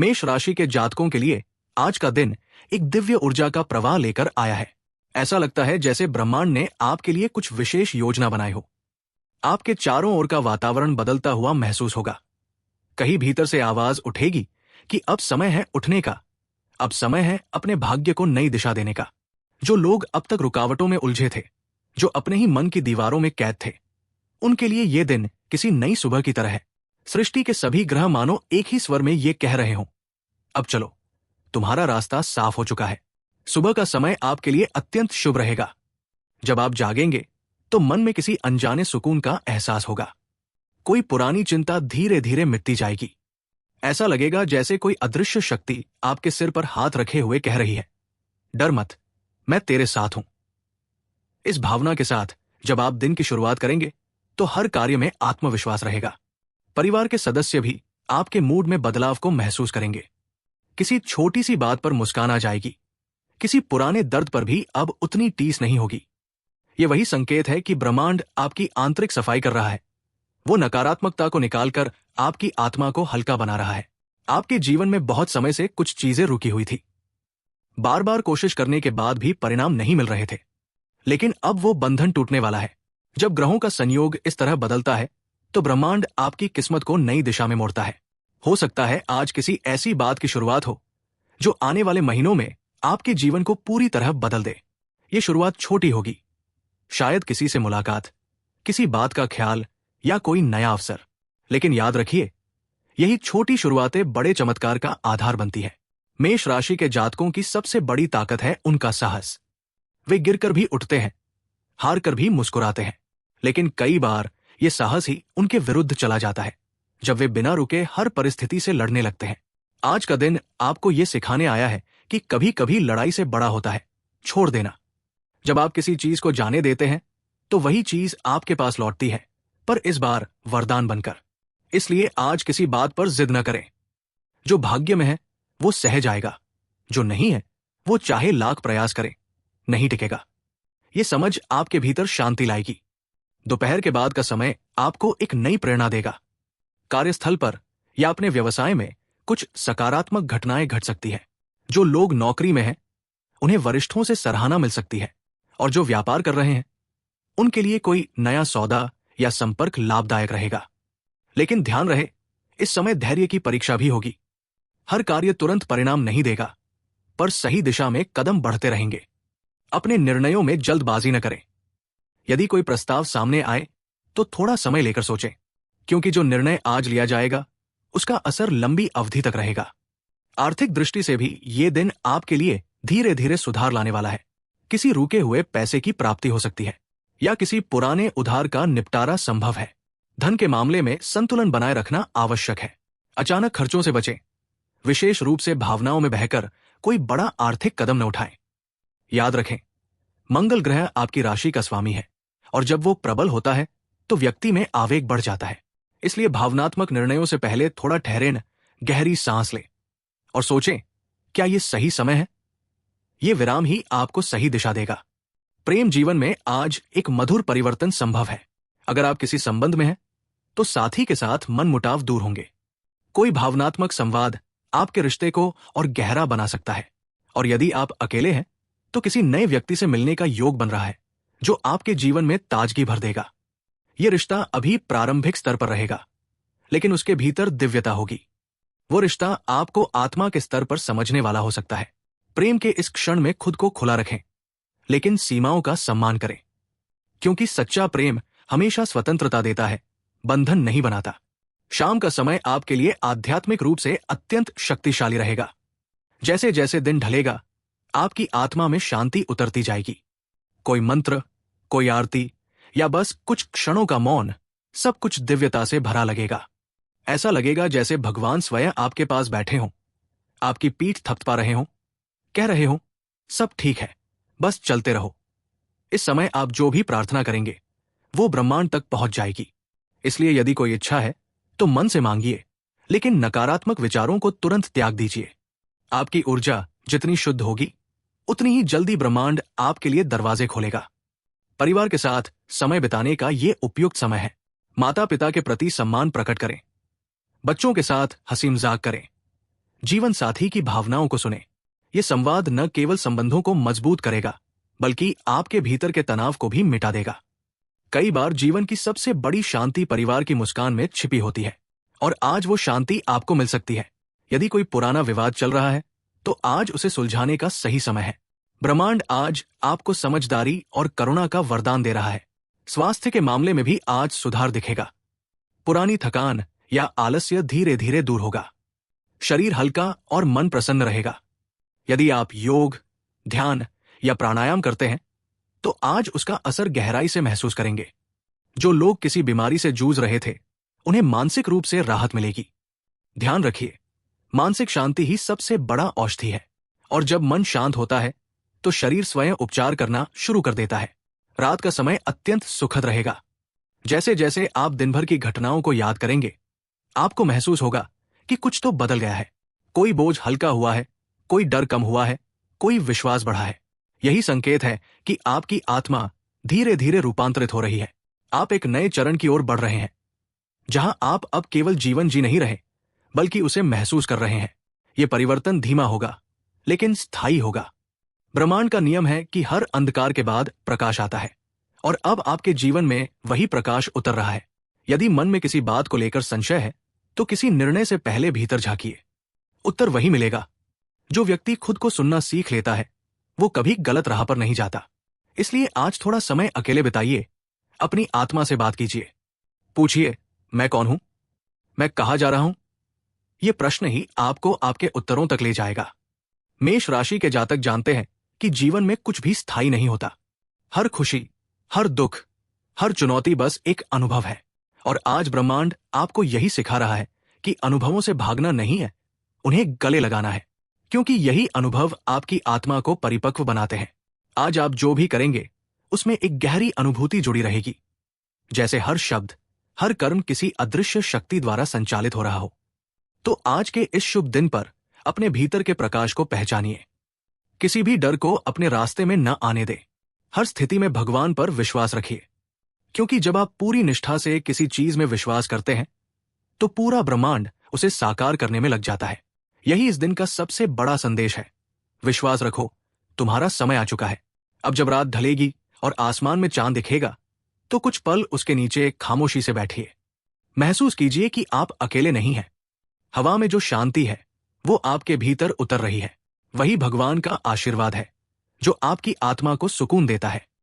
मेष राशि के जातकों के लिए आज का दिन एक दिव्य ऊर्जा का प्रवाह लेकर आया है। ऐसा लगता है जैसे ब्रह्मांड ने आपके लिए कुछ विशेष योजना बनाई हो। आपके चारों ओर का वातावरण बदलता हुआ महसूस होगा। कहीं भीतर से आवाज उठेगी कि अब समय है उठने का, अब समय है अपने भाग्य को नई दिशा देने का। जो लोग अब तक रुकावटों में उलझे थे, जो अपने ही मन की दीवारों में कैद थे, उनके लिए ये दिन किसी नई सुबह की तरह है। सृष्टि के सभी ग्रह मानो एक ही स्वर में ये कह रहे हों, अब चलो, तुम्हारा रास्ता साफ हो चुका है। सुबह का समय आपके लिए अत्यंत शुभ रहेगा। जब आप जागेंगे तो मन में किसी अनजाने सुकून का एहसास होगा। कोई पुरानी चिंता धीरे धीरे मिटती जाएगी। ऐसा लगेगा जैसे कोई अदृश्य शक्ति आपके सिर पर हाथ रखे हुए कह रही है, डर मत, मैं तेरे साथ हूं। इस भावना के साथ जब आप दिन की शुरुआत करेंगे तो हर कार्य में आत्मविश्वास रहेगा। परिवार के सदस्य भी आपके मूड में बदलाव को महसूस करेंगे। किसी छोटी सी बात पर मुस्कान आ जाएगी। किसी पुराने दर्द पर भी अब उतनी टीस नहीं होगी। यह वही संकेत है कि ब्रह्मांड आपकी आंतरिक सफाई कर रहा है। वो नकारात्मकता को निकालकर आपकी आत्मा को हल्का बना रहा है। आपके जीवन में बहुत समय से कुछ चीजें रुकी हुई थी। बार बार कोशिश करने के बाद भी परिणाम नहीं मिल रहे थे, लेकिन अब वो बंधन टूटने वाला है। जब ग्रहों का संयोग इस तरह बदलता है तो ब्रह्मांड आपकी किस्मत को नई दिशा में मोड़ता है। हो सकता है आज किसी ऐसी बात की शुरुआत हो जो आने वाले महीनों में आपके जीवन को पूरी तरह बदल दे। ये शुरुआत छोटी होगी, शायद किसी से मुलाकात, किसी बात का ख्याल या कोई नया अवसर। लेकिन याद रखिए, यही छोटी शुरुआतें बड़े चमत्कार का आधार बनती है। मेष राशि के जातकों की सबसे बड़ी ताकत है उनका साहस। वे गिरकर भी उठते हैं, हार कर भी मुस्कुराते हैं, लेकिन कई बार ये साहस ही उनके विरुद्ध चला जाता है जब वे बिना रुके हर परिस्थिति से लड़ने लगते हैं। आज का दिन आपको ये सिखाने आया है कि कभी कभी लड़ाई से बड़ा होता है छोड़ देना। जब आप किसी चीज को जाने देते हैं तो वही चीज आपके पास लौटती है, पर इस बार वरदान बनकर। इसलिए आज किसी बात पर जिद न करें। जो भाग्य में है वो सह जाएगा, जो नहीं है वो चाहे लाख प्रयास करे, नहीं टिकेगा। ये समझ आपके भीतर शांति लाएगी। दोपहर के बाद का समय आपको एक नई प्रेरणा देगा। कार्यस्थल पर या अपने व्यवसाय में कुछ सकारात्मक घटनाएं घट सकती है। जो लोग नौकरी में हैं उन्हें वरिष्ठों से सराहना मिल सकती है, और जो व्यापार कर रहे हैं उनके लिए कोई नया सौदा या संपर्क लाभदायक रहेगा। लेकिन ध्यान रहे, इस समय धैर्य की परीक्षा भी होगी। हर कार्य तुरंत परिणाम नहीं देगा, पर सही दिशा में कदम बढ़ते रहेंगे। अपने निर्णयों में जल्दबाजी न करें। यदि कोई प्रस्ताव सामने आए तो थोड़ा समय लेकर सोचें, क्योंकि जो निर्णय आज लिया जाएगा उसका असर लंबी अवधि तक रहेगा। आर्थिक दृष्टि से भी ये दिन आपके लिए धीरे धीरे सुधार लाने वाला है। किसी रुके हुए पैसे की प्राप्ति हो सकती है, या किसी पुराने उधार का निपटारा संभव है। धन के मामले में संतुलन बनाए रखना आवश्यक है। अचानक खर्चों से बचें। विशेष रूप से भावनाओं में बहकर कोई बड़ा आर्थिक कदम न उठाएं। याद रखें, मंगल ग्रह आपकी राशि का स्वामी है, और जब वो प्रबल होता है तो व्यक्ति में आवेग बढ़ जाता है। इसलिए भावनात्मक निर्णयों से पहले थोड़ा ठहरें, गहरी सांस लें और सोचें, क्या ये सही समय है? ये विराम ही आपको सही दिशा देगा। प्रेम जीवन में आज एक मधुर परिवर्तन संभव है। अगर आप किसी संबंध में हैं तो साथी के साथ मनमुटाव दूर होंगे। कोई भावनात्मक संवाद आपके रिश्ते को और गहरा बना सकता है। और यदि आप अकेले हैं तो किसी नए व्यक्ति से मिलने का योग बन रहा है जो आपके जीवन में ताजगी भर देगा। यह रिश्ता अभी प्रारंभिक स्तर पर रहेगा, लेकिन उसके भीतर दिव्यता होगी। वो रिश्ता आपको आत्मा के स्तर पर समझने वाला हो सकता है। प्रेम के इस क्षण में खुद को खुला रखें, लेकिन सीमाओं का सम्मान करें, क्योंकि सच्चा प्रेम हमेशा स्वतंत्रता देता है, बंधन नहीं बनाता। शाम का समय आपके लिए आध्यात्मिक रूप से अत्यंत शक्तिशाली रहेगा। जैसे जैसे दिन ढलेगा आपकी आत्मा में शांति उतरती जाएगी। कोई मंत्र, कोई आरती या बस कुछ क्षणों का मौन, सब कुछ दिव्यता से भरा लगेगा। ऐसा लगेगा जैसे भगवान स्वयं आपके पास बैठे हों, आपकी पीठ थपथपा रहे हों, कह रहे हों, सब ठीक है, बस चलते रहो। इस समय आप जो भी प्रार्थना करेंगे वो ब्रह्मांड तक पहुंच जाएगी। इसलिए यदि कोई इच्छा है तो मन से मांगिए, लेकिन नकारात्मक विचारों को तुरंत त्याग दीजिए। आपकी ऊर्जा जितनी शुद्ध होगी उतनी ही जल्दी ब्रह्मांड आपके लिए दरवाजे खोलेगा। परिवार के साथ समय बिताने का ये उपयुक्त समय है। माता पिता के प्रति सम्मान प्रकट करें, बच्चों के साथ हंसी मजाक करें, जीवन साथी की भावनाओं को सुने। ये संवाद न केवल संबंधों को मजबूत करेगा, बल्कि आपके भीतर के तनाव को भी मिटा देगा। कई बार जीवन की सबसे बड़ी शांति परिवार की मुस्कान में छिपी होती है, और आज वो शांति आपको मिल सकती है। यदि कोई पुराना विवाद चल रहा है, तो आज उसे सुलझाने का सही समय है। ब्रह्मांड आज आपको समझदारी और करुणा का वरदान दे रहा है। स्वास्थ्य के मामले में भी आज सुधार दिखेगा। पुरानी थकान या आलस्य धीरे धीरे दूर होगा। शरीर हल्का और मन प्रसन्न रहेगा। यदि आप योग, ध्यान या प्राणायाम करते हैं, तो आज उसका असर गहराई से महसूस करेंगे। जो लोग किसी बीमारी से जूझ रहे थे, उन्हें मानसिक रूप से राहत मिलेगी। ध्यान रखिए, मानसिक शांति ही सबसे बड़ा औषधि है, और जब मन शांत होता है तो शरीर स्वयं उपचार करना शुरू कर देता है। रात का समय अत्यंत सुखद रहेगा। जैसे जैसे आप दिन भर की घटनाओं को याद करेंगे, आपको महसूस होगा कि कुछ तो बदल गया है। कोई बोझ हल्का हुआ है, कोई डर कम हुआ है, कोई विश्वास बढ़ा है। यही संकेत है कि आपकी आत्मा धीरे धीरे रूपांतरित हो रही है। आप एक नए चरण की ओर बढ़ रहे हैं, जहां आप अब केवल जीवन जी नहीं रहे, बल्कि उसे महसूस कर रहे हैं। यह परिवर्तन धीमा होगा, लेकिन स्थायी होगा। ब्रह्मांड का नियम है कि हर अंधकार के बाद प्रकाश आता है, और अब आपके जीवन में वही प्रकाश उतर रहा है। यदि मन में किसी बात को लेकर संशय है, तो किसी निर्णय से पहले भीतर झांकिए। उत्तर वही मिलेगा। जो व्यक्ति खुद को सुनना सीख लेता है, वो कभी गलत राह पर नहीं जाता। इसलिए आज थोड़ा समय अकेले बिताइए। अपनी आत्मा से बात कीजिए। पूछिए, मैं कौन हूं? मैं कहां जा रहा हूं? ये प्रश्न ही आपको आपके उत्तरों तक ले जाएगा। मेष राशि के जातक जानते हैं कि जीवन में कुछ भी स्थायी नहीं होता। हर खुशी, हर दुख, हर चुनौती बस एक अनुभव है। और आज ब्रह्मांड आपको यही सिखा रहा है कि अनुभवों से भागना नहीं है, उन्हें गले लगाना है, क्योंकि यही अनुभव आपकी आत्मा को परिपक्व बनाते हैं। आज आप जो भी करेंगे, उसमें एक गहरी अनुभूति जुड़ी रहेगी, जैसे हर शब्द, हर कर्म किसी अदृश्य शक्ति द्वारा संचालित हो रहा हो। तो आज के इस शुभ दिन पर अपने भीतर के प्रकाश को पहचानिए। किसी भी डर को अपने रास्ते में न आने दें। हर स्थिति में भगवान पर विश्वास रखिए, क्योंकि जब आप पूरी निष्ठा से किसी चीज में विश्वास करते हैं, तो पूरा ब्रह्मांड उसे साकार करने में लग जाता है। यही इस दिन का सबसे बड़ा संदेश है। विश्वास रखो, तुम्हारा समय आ चुका है। अब जब रात ढलेगी और आसमान में चांद दिखेगा, तो कुछ पल उसके नीचे खामोशी से बैठिए। महसूस कीजिए कि आप अकेले नहीं हैं। हवा में जो शांति है, वो आपके भीतर उतर रही है। वही भगवान का आशीर्वाद है, जो आपकी आत्मा को सुकून देता है।